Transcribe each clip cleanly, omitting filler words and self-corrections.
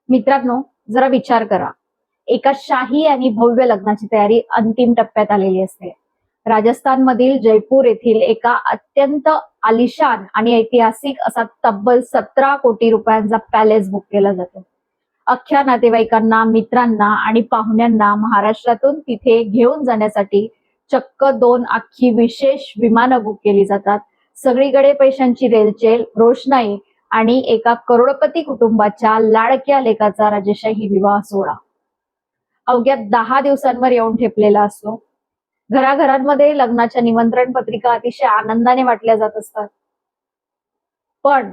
मित्रांनो, जरा विचार करा. एका शाही आणि भव्य लग्नाची तयारी अंतिम टप्प्यात आलेली असते. राजस्थानमधील जयपूर येथील एका अत्यंत आलिशान आणि ऐतिहासिक असा तब्बल 17 कोटी रुपयांचा पॅलेस बुक केला जातो. अख्ख्या नातेवाईकांना, मित्रांना आणि पाहुण्यांना महाराष्ट्रातून तिथे घेऊन जाण्यासाठी चक्क 2 अख्खी विशेष विमानं बुक केली जातात. सगळीकडे पैशांची रेलचेल, रोषणाई आणि एका करोडपती कुटुंबाच्या लाडक्या लेकाचा राजेशाही विवाह सोहळा अवघ्या 10 दिवसांवर येऊन ठेपलेला असतो. घराघरांमध्ये लग्नाच्या निमंत्रण पत्रिका अतिशय आनंदाने वाटल्या जात असतात. पण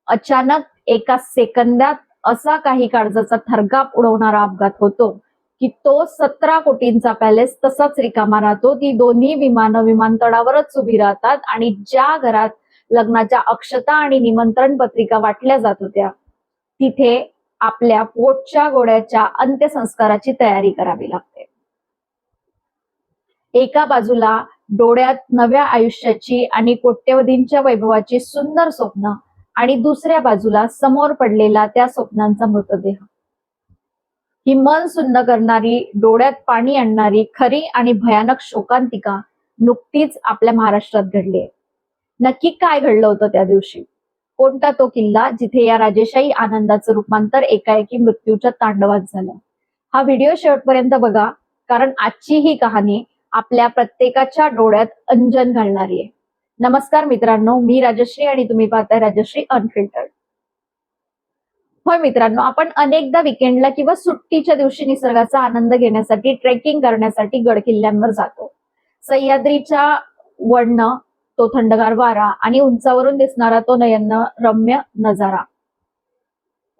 अचानक एका सेकंदात असा काही काळजाचा थरकाप उडवणारा अपघात होतो की तो 17 कोटींचा पॅलेस तसाच रिकामा राहतो. ती दोन्ही विमानं विमानतळावरच उभी राहतात आणि ज्या घरात लग्नाच्या अक्षता आणि निमंत्रण पत्रिका वाटल्या जात होत्या तिथे आपल्या पोटच्या गोड्याच्या अंत्यसंस्काराची तयारी करावी लागते. एका बाजूला डोळ्यात नव्या आयुष्याची आणि कोट्यवधींच्या वैभवाची सुंदर स्वप्न आणि दुसऱ्या बाजूला समोर पडलेला त्या स्वप्नांचा मृतदेह. ही मन सुन्न करणारी, डोळ्यात पाणी आणणारी खरी आणि भयानक शोकांतिका नुकतीच आपल्या महाराष्ट्रात घडली आहे. नक्की काय घडलं होतं त्या दिवशी? कोणता तो किल्ला जिथे या राजेशाही आनंदाचं रूपांतर एकाएकी मृत्यूच्या तांडवात झालं? हा व्हिडिओ शेवटपर्यंत बघा, कारण आजची ही कहाणी आपल्या प्रत्येकाच्या डोळ्यात अंजन घालणारी आहे. नमस्कार मित्रांनो, मी राजश्री आणि तुम्ही पाहताय राजश्री अनफिल्टर्ड. होय मित्रांनो, आपण अनेकदा विकेंडला किंवा सुट्टीच्या दिवशी निसर्गाचा आनंद घेण्यासाठी, ट्रेकिंग करण्यासाठी गड किल्ल्यांवर जातो. सह्याद्रीच्या वळणं, तो थंडगार वारा आणि उंचावरून दिसणारा तो नयनरम्य नजारा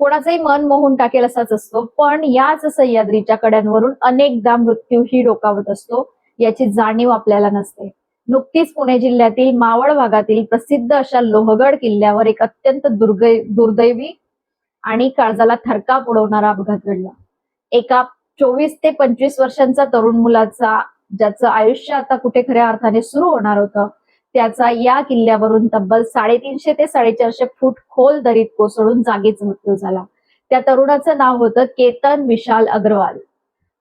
कोणाचंही मन मोहून टाकेल असाच असतो. पण याच सह्याद्रीच्या कड्यांवरून अनेकदा मृत्यूही डोकावत असतो, याची जाणीव आपल्याला नसते. नुकतीच पुणे जिल्ह्यातील मावळ भागातील प्रसिद्ध अशा लोहगड किल्ल्यावर एक अत्यंत दुर्दैवी आणि काळजाला थरकाप उडवणारा अपघात घडला. एका 24 ते 25 वर्षांचा तरुण मुलाचा, ज्याचं आयुष्य आता कुठे खऱ्या अर्थाने सुरू होणार होतं, त्याचा या किल्ल्यावरून तब्बल 350 ते 450 फूट खोल दरीत कोसळून जागीच मृत्यू झाला. त्या तरुणाचं नाव होतं केतन विशाल अग्रवाल.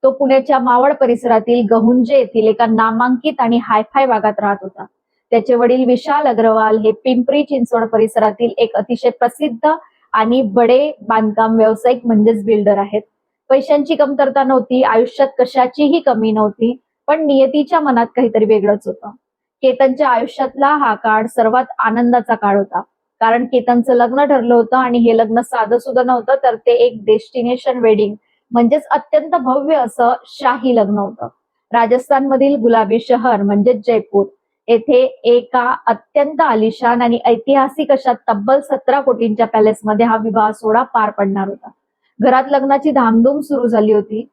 तो पुण्याच्या मावळ परिसरातील गहुंजे येथील एका नामांकित आणि हायफाय भागात राहत होता. त्याचे वडील विशाल अग्रवाल हे पिंपरी चिंचवड परिसरातील एक अतिशय प्रसिद्ध आणि बडे बांधकाम व्यावसायिक म्हणजेच बिल्डर आहेत. पैशांची कमतरता नव्हती, आयुष्यात कशाचीही कमी नव्हती, पण नियतीच्या मनात काहीतरी वेगळंच होतं. केतनच्या आयुष्यातला हा काळ सर्वात आनंदाचा काळ होता, कारण केतनचं लग्न ठरलं होतं आणि हे लग्न साधं सुद्धा नव्हतं, तर ते एक डेस्टिनेशन वेडिंग म्हणजेच अत्यंत भव्य असं शाही लग्न होतं. राजस्थानमधील गुलाबी शहर म्हणजेच जयपूर येथे एका अत्यंत आलिशान आणि ऐतिहासिक अशा तब्बल 17 कोटींच्या पॅलेसमध्ये हा विवाह सोहळा पार पडणार होता. घरात लग्नाची धामधूम सुरू झाली होती.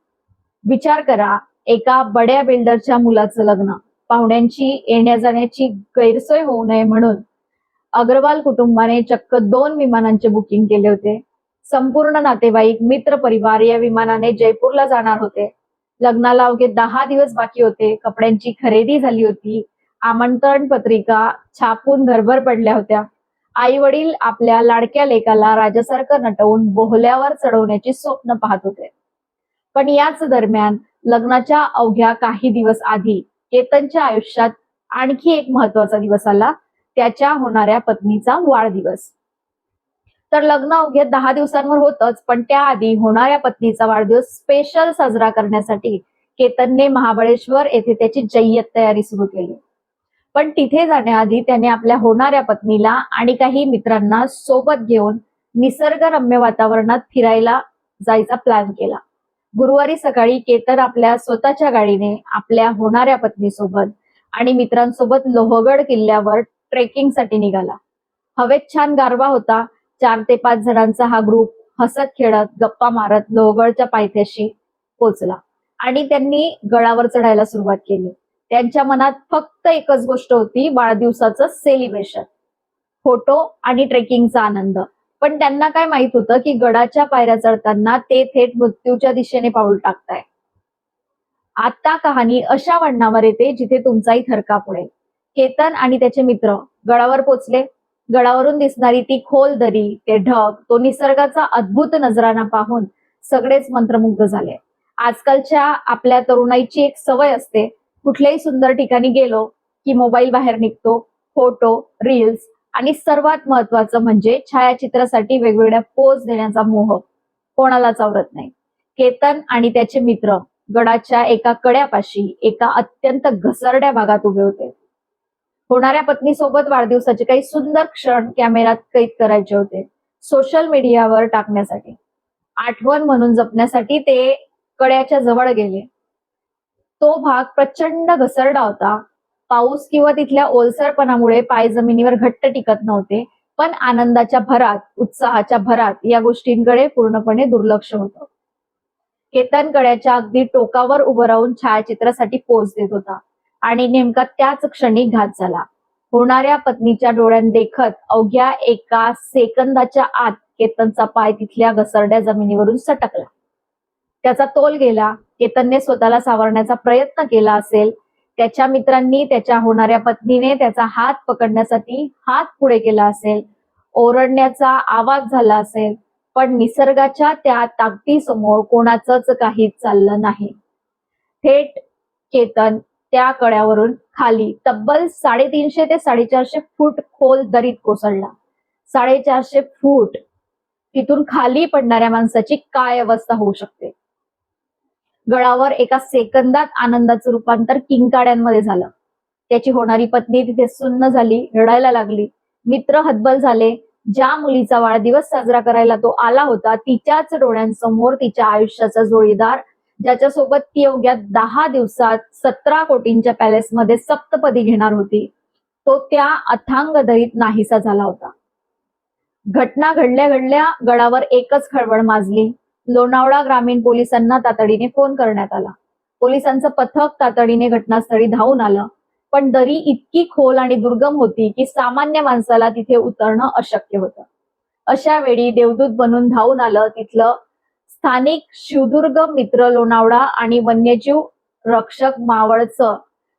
विचार करा, एका बड्या बिल्डरच्या मुलाचं लग्न. पाहुण्यांची येण्या जाण्याची गैरसोय होऊ नये म्हणून अग्रवाल कुटुंबाने चक्क 2 विमानांचे बुकिंग केले होते. संपूर्ण नातेवाईक, मित्र परिवार या विमानाने जयपूरला जाणार होते. लग्नाला अवघे 10 दिवस बाकी होते. कपड्यांची खरेदी झाली होती. आमंत्रण पत्रिका छापून घरभर पडल्या होत्या. आई वडील आपल्या लाडक्या लेकाला राजासारखं नटवून बोहल्यावर चढवण्याची स्वप्न पाहत होते. पण याच दरम्यान लग्नाच्या अवघ्या काही दिवस आधी केतनच्या आयुष्यात आणखी एक महत्वाचा दिवस आला, त्याच्या होणाऱ्या पत्नीचा वाढदिवस. तर लग्न अवघ्या 10 दिवसांवर होतच, पण त्याआधी होणाऱ्या पत्नीचा वाढदिवस स्पेशल साजरा करण्यासाठी केतनने महाबळेश्वर येथे त्याची जय्यत तयारी सुरू केली. पण तिथे जाण्याआधी त्याने आपल्या होणाऱ्या पत्नीला आणि काही मित्रांना सोबत घेऊन निसर्गरम्य वातावरणात फिरायला जायचा प्लॅन केला. गुरुवारी सकाळी केतन आपल्या स्वतःच्या गाडीने आपल्या होणाऱ्या पत्नीसोबत आणि मित्रांसोबत लोहगड किल्ल्यावर ट्रेकिंगसाठी निघाला. हवेत छान गारवा होता. 4 ते 5 जणांचा हा ग्रुप हसत खेळत गप्पा मारत लोहगडच्या पायथ्याशी पोहोचला आणि त्यांनी गडावर चढायला सुरुवात केली. त्यांच्या मनात फक्त एकच गोष्ट होती, वाढदिवसाचं सेलिब्रेशन, फोटो आणि ट्रेकिंगचा आनंद. पण त्यांना काय माहित होतं की गडाच्या पायऱ्या चढताना ते थेट मृत्यूच्या दिशेने पाऊल टाकताय. आता कहाणी अशा वळणावर येते जिथे तुमचाही थरकाप उडेल. केतन आणि त्याचे मित्र गडावर पोचले. गडावरून दिसणारी ती खोल दरी, ते ढग, तो निसर्गाचा अद्भुत नजराणा पाहून सगळेच मंत्रमुग्ध झाले. आजकालच्या आपल्या तरुणाईची एक सवय असते, कुठल्याही सुंदर ठिकाणी गेलो की मोबाईल बाहेर निघतो, फोटो, रील्स आणि सर्वात महत्वाचं म्हणजे छायाचित्रासाठी वेगवेगळ्या पोज देण्याचा मोह कोणालाच आवरत नाही. केतन आणि त्याचे मित्र गडाच्या एका कड्यापाशी एका अत्यंत घसरड्या भागात उभे होते. होणाऱ्या पत्नीसोबत वाढदिवसाचे काही सुंदर क्षण कॅमेऱ्यात कैद करायचे होते, सोशल मीडियावर टाकण्यासाठी. आठवण म्हणून जपण्यासाठी ते कड्याच्या जवळ गेले. तो भाग प्रचंड घसरडा होता. पाऊस किंवा तिथल्या ओलसरपणामुळे पाय जमिनीवर घट्ट टिकत नव्हते, पण आनंदाच्या भरात, उत्साहाच्या भरात या गोष्टींकडे पूर्णपणे दुर्लक्ष होतं. केतन कड्याच्या अगदी टोकावर उभं राहून छायाचित्रासाठी पोज देत होता आणि नेमका त्याच क्षणी घात झाला. होणाऱ्या पत्नीच्या डोळ्यात देखत अवघ्या एका सेकंदाच्या आत केतनचा पाय तिथल्या घसरड्या जमिनीवरून सटकला. त्याचा तोल गेला. केतनने स्वतःला सावरण्याचा प्रयत्न केला असेल, त्याच्या मित्रांनी, त्याच्या होणाऱ्या पत्नीने त्याचा हात पकडण्यासाठी हात पुढे केला असेल, ओरडण्याचा आवाज झाला असेल, पण निसर्गाच्या त्या ताकदीसमोर कोणाचंच काहीच चाललं नाही. थेट केतन त्या कड्यावरून खाली तब्बल 350 ते 450 फूट खोल दरीत कोसळला. 450 फूट तिथून खाली पडणाऱ्या माणसाची काय अवस्था होऊ शकते. गडावर एका सेकंदात आनंदाचं रूपांतर किंकाड्यांमध्ये झालं. त्याची होणारी पत्नी तिथे सुन्न झाली, रडायला लागली. मित्र हतबल झाले. ज्या मुलीचा वाढदिवस साजरा करायला तो आला होता, तिच्याच डोळ्यांसमोर तिच्या आयुष्याचा जोडीदार, ज्याच्यासोबत ती अवघ्या 10 दिवसात 17 कोटींच्या पॅलेसमध्ये सप्तपदी घेणार होती, तो त्या अथांग दरीत नाहीसा झाला होता. घटना घडल्या घडल्या गडावर एकच खळबळ माजली. लोणावळा ग्रामीण पोलिसांना तातडीने फोन करण्यात आला. पोलिसांचं पथक तातडीने घटनास्थळी धावून आलं, पण दरी इतकी खोल आणि दुर्गम होती की सामान्य माणसाला तिथे उतरणं अशक्य होतं. अशा वेळी देवदूत बनून धावून आलं तिथलं स्थानिक शिवदुर्ग मित्र लोणावळा आणि वन्यजीव रक्षक मावळचं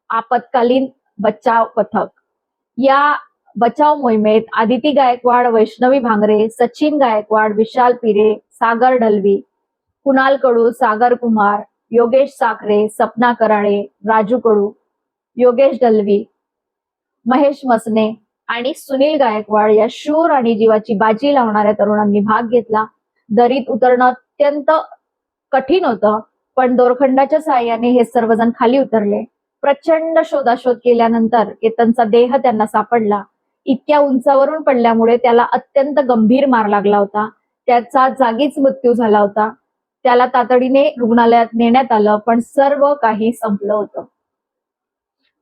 आपत्कालीन बचाव पथक. या बचाव मोहिमेत आदिती गायकवाड, वैष्णवी भांगरे, सचिन गायकवाड, विशाल पिरे, सागर ढलवी, कुणाल कडू, सागर कुमार, योगेश साखरे, सपना कराळे, राजू कडू, योगेश ढलवी, महेश मसने आणि सुनील गायकवाड या शूर आणि जीवाची बाजी लावणाऱ्या तरुणांनी भाग घेतला. दरीत उतरणं अत्यंत कठीण होतं, पण दोरखंडाच्या साहाय्याने हे सर्वजण खाली उतरले. प्रचंड शोधाशोध केल्यानंतर केतनचा देह त्यांना सापडला. इतक्या उंचावरून पडल्यामुळे त्याला अत्यंत गंभीर मार लागला होता. त्याचा जागीच मृत्यू झाला होता. त्याला तातडीने रुग्णालयात नेण्यात आलं, पण सर्व काही संपलं होतं.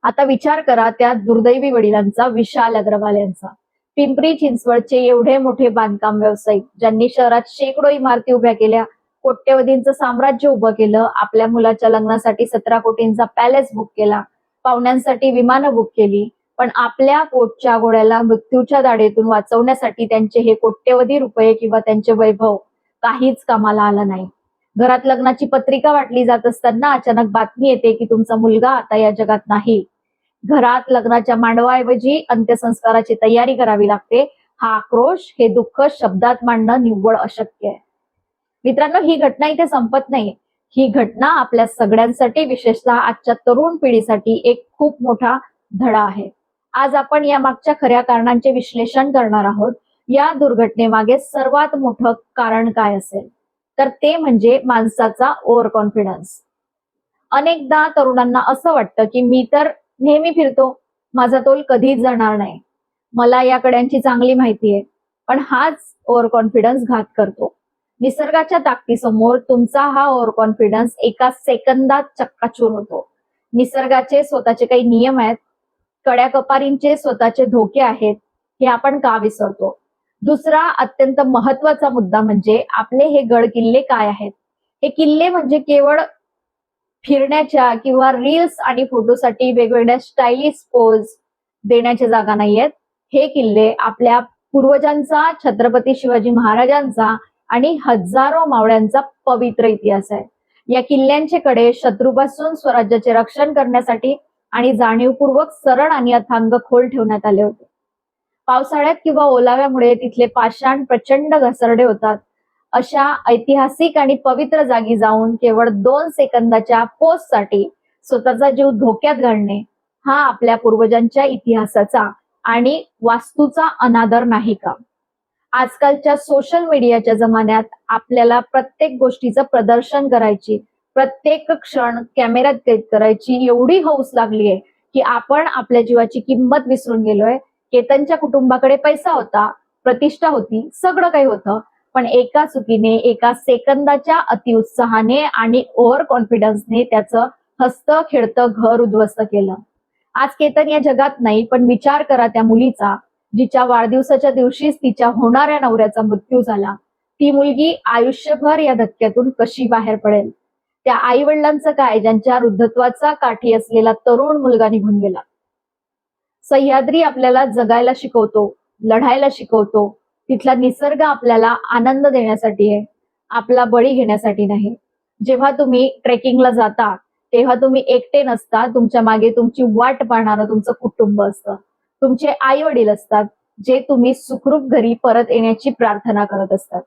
आता विचार करा त्या दुर्दैवी वडिलांचा, विशाल अग्रवाल यांचा. पिंपरी चिंचवडचे एवढे मोठे बांधकाम व्यावसायिक, ज्यांनी शहरात शेकडो इमारती उभ्या केल्या, कोट्यवधींचं साम्राज्य उभं केलं, आपल्या मुलाच्या लग्नासाठी 17 कोटींचा पॅलेस बुक केला, पाहुण्यांसाठी विमानं बुक केली, पण आपल्या पोटच्या घोड्याला मृत्यूच्या दाढेतून वाचवण्यासाठी त्यांचे हे कोट्यवधी रुपये किंवा त्यांचे वैभव काहीच कामाला आलं नाही. घरात लग्नाची पत्रिका वाटली जात असताना अचानक बातमी येते की तुमचा मुलगा आता या जगात नाही. घरात लग्नाच्या मांडवाऐवजी अंत्यसंस्काराची तयारी करावी लागते. हा आक्रोश, हे दुःख शब्दात मांडणं निव्वळ अशक्य आहे. मित्रांनो, ही घटना इथे संपत नाही. ही घटना आपल्या सगळ्यांसाठी, विशेषतः आजच्या तरुण पिढीसाठी एक खूप मोठा धडा आहे. आज आपण या मागच्या खऱ्या कारणांचे विश्लेषण करणार आहोत. या दुर्घटनेमागे सर्वात मोठं कारण काय असेल, तर ते म्हणजे माणसाचा ओव्हर कॉन्फिडन्स. अनेकदा तरुणांना असं वाटतं की मी तर नेहमी फिरतो, माझा तोल कधीच जाणार नाही, मला या कड्यांची चांगली माहिती आहे. पण हाच ओव्हर कॉन्फिडन्स घात करतो. निसर्गाच्या ताकदीसमोर तुमचा हा ओव्हर कॉन्फिडन्स एका सेकंदात चक्काचूर होतो. निसर्गाचे स्वतःचे काही नियम आहेत, कड्या कपारींचे स्वतःचे धोके आहेत, हे आपण का विसरतो. दुसरा अत्यंत महत्वाचा मुद्दा म्हणजे आपले हे गड किल्ले काय आहेत. हे किल्ले म्हणजे केवळ फिरण्याच्या किंवा रील्स आणि फोटोसाठी वेगवेगळ्या स्टाईलिश पोज देण्याच्या जागा नाहीयेत. हे किल्ले आपल्या पूर्वजांचा, छत्रपती शिवाजी महाराजांचा आणि हजारो मावळ्यांचा पवित्र इतिहास आहे. या किल्ल्यांचे कडे शत्रूपासून स्वराज्याचे रक्षण करण्यासाठी आणि जाणीवपूर्वक सरळ आणि अथांग खोल ठेवण्यात आले होते. पावसाळ्यात किंवा ओलाव्यामुळे तिथले पाषाण प्रचंड घसरडे होतात. अशा ऐतिहासिक आणि पवित्र जागी जाऊन केवळ 2 सेकंदाच्या पोस्टसाठी स्वतःचा जीव धोक्यात घालणे हा आपल्या पूर्वजांच्या इतिहासाचा आणि वास्तूचा अनादर नाही का? आजकालच्या सोशल मीडियाच्या जमान्यात आपल्याला प्रत्येक गोष्टीचं प्रदर्शन करायची, प्रत्येक क्षण कॅमेऱ्यात कैद करायची एवढी हौस लागलीये की आपण आपल्या जीवाची किंमत विसरून गेलोय. केतनच्या कुटुंबाकडे पैसा होता, प्रतिष्ठा होती, सगळं काही होतं, पण एका चुकीने, एका सेकंदाच्या अतिउत्साहाने आणि ओव्हर कॉन्फिडन्सने त्याचं हसतं खेळतं घर उद्ध्वस्त केलं. आज केतन या जगात नाही, पण विचार करा त्या मुलीचा, जिच्या वाढदिवसाच्या दिवशीच तिच्या होणाऱ्या नवऱ्याचा मृत्यू झाला. ती मुलगी आयुष्यभर या धक्क्यातून कशी बाहेर पडेल? त्या आई वडिलांचं काय, ज्यांच्या वृद्धत्वाचा काठी असलेला तरुण मुलगा निघून गेला? सह्याद्री आपल्याला जगायला शिकवतो, लढायला शिकवतो. तिथला निसर्ग आपल्याला आनंद देण्यासाठी आहे, आपला बळी घेण्यासाठी नाही. जेव्हा तुम्ही ट्रेकिंगला जाता तेव्हा तुम्ही एकटे नसता, तुमच्या मागे तुमची वाट पाहणारं तुमचं कुटुंब असतं, तुमचे आई वडील असतात, जे तुम्ही सुखरूप घरी परत येण्याची प्रार्थना करत असतात.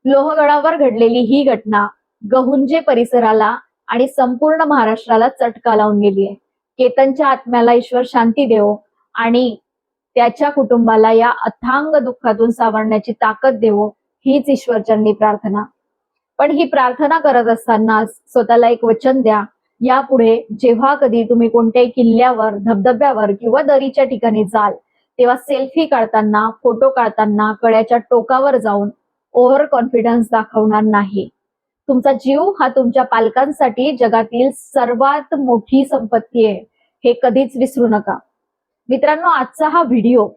लोहगडावर घडलेली ही घटना गहुंजे परिसराला आणि संपूर्ण महाराष्ट्राला चटका लावून गेली आहे. केतनच्या आत्म्याला ईश्वर शांती देवो आणि त्याच्या कुटुंबाला या अथांग दुःखातून सावरण्याची ताकद देवो, हीच ईश्वरचरणी प्रार्थना. पण ही प्रार्थना करत असताना स्वतःला एक वचन द्या, यापुढे जेव्हा कधी तुम्ही कोणत्याही किल्ल्यावर, धबधब्यावर किंवा दरीच्या ठिकाणी जाल तेव्हा सेल्फी काढताना, फोटो काढताना कड्याच्या टोकावर जाऊन ओव्हर कॉन्फिडन्स दाखवणार नाही. तुमचा जीव हा तुमच्या पालकांसाठी जगातील सर्वात मोठी संपत्ती आहे, हे कधीच विसरू नका. मित्रांनो, आजचा हा व्हिडिओ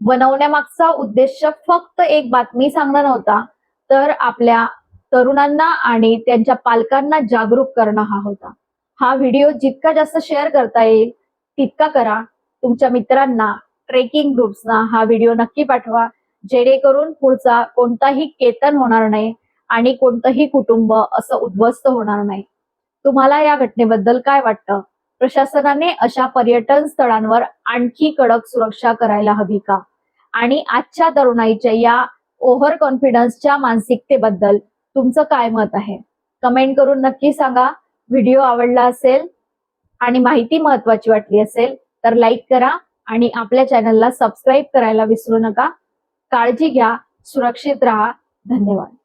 बनवण्यामागचा उद्देश फक्त एक बातमी सांगणं नव्हता, तर आपल्या तरुणांना आणि त्यांच्या पालकांना जागरूक करणं हा होता. हा व्हिडिओ जितका जास्त शेअर करता येईल तितका करा. तुमच्या मित्रांना, ट्रेकिंग ग्रुप्सना हा व्हिडिओ नक्की पाठवा, जेणेकरून पुढचा कोणताही केतन होणार नाही आणि कोणतंही कुटुंब असं उद्ध्वस्त होणार नाही. तुम्हाला या घटनेबद्दल काय वाटतं? प्रशासनाने अशा पर्यटन स्थळांवर आणखी कडक सुरक्षा करायला हवी का? आणि आजच्या तरुणाईच्या या ओव्हर कॉन्फिडन्सच्या मानसिकतेबद्दल तुमचं काय मत आहे? कमेंट करून नक्की सांगा. व्हिडिओ आवडला असेल आणि माहिती महत्वाची वाटली असेल तर लाईक करा आणि आपल्या चॅनलला सबस्क्राईब करायला विसरू नका. काळजी घ्या, सुरक्षित राहा. धन्यवाद.